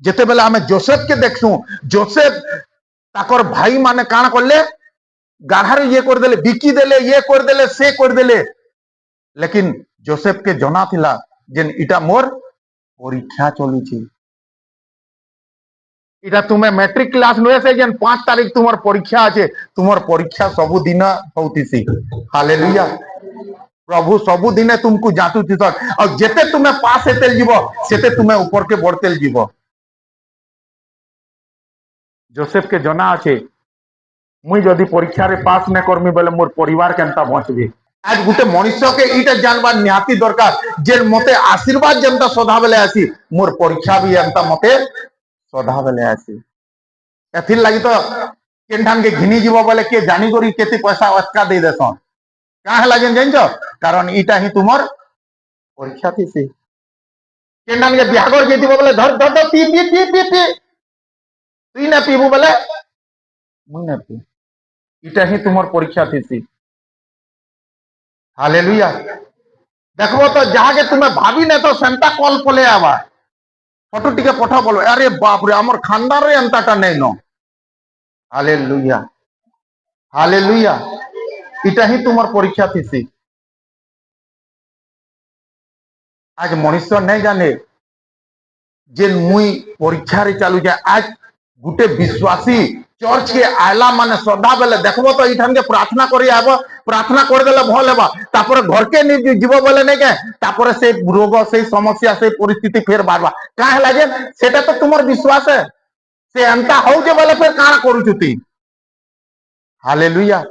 जिते बेले आमे जोसेफ के देखसु, जोसेफ ताकर भाई माने काण करले, गाढ़ारे ये कर देले, बिकी देले, ये कर देले, से कर देले, लेकिन जोसेफ के जना थिला जेन इटा मोर परीक्षा चलुची। इटा तुम्हें मैट्रिक क्लास नुहे से जेन 5 तारीख तुमर परीक्षा आछे, तुमर परीक्षा सबु दिन होतीसी। हालेलुया। प्रभु सबु दिने तुमको जातु थिसन और जेते तुम्हें पास हेतेल जीवो सेते तुम्हें ऊपर के बढ़तेल जीवो। जोसेफ के जना आछे मुई जदि परीक्षा रे पास न करमी बेले मोर परिवार केनता बचबे। आज गुटे मनुष्य के इटा जानबार निहाती दरकार जे मते आशीर्वाद जेनता सदा बेले आसी, मोर परीक्षा भी एंता मते सदा बेले आसी। एथिर लागि तो केनठान के घिनी जीवो बोले के जानी करी केते पैसा अटका दे देसन। का हला जेन जानजो, कारण इटा ही तुमर परीक्षा थिसी। केनठान के बिहागर जेतिबो बोले धर धर धर P P P P P, तुई ना पीबू बोले मुई ना पी, इटा ही तुमर परीक्षा थिसी। हालेलुया। देखबो तो जहा के तुम्हें भाभी ने तो सेंटा कॉल पले आवा फोटो टिके पठा बोलो, अरे बाप रे हमर खानदान रे अंताटा नै नो। Hallelujah hallelujah. इटा ही तुमर परीक्षा थिसी। आज मनुष्य नहीं जाने जे मुई परीक्षा रे चालू जाए। आज गुटे विश्वासी चर्च के आयला माने सदा बेले देखबो तो इठान के प्रार्थना करी आबो, प्रार्थना कर देले भल हेबा, तापर घर के नि जीवो बोले नै के, तापर से रोग से समस्या से परिस्थिति फेर बारबा। का हला जे सेटा तो तुमर विश्वास है से अंता हो जे बोले फिर काना करू छुती। हालेलुया।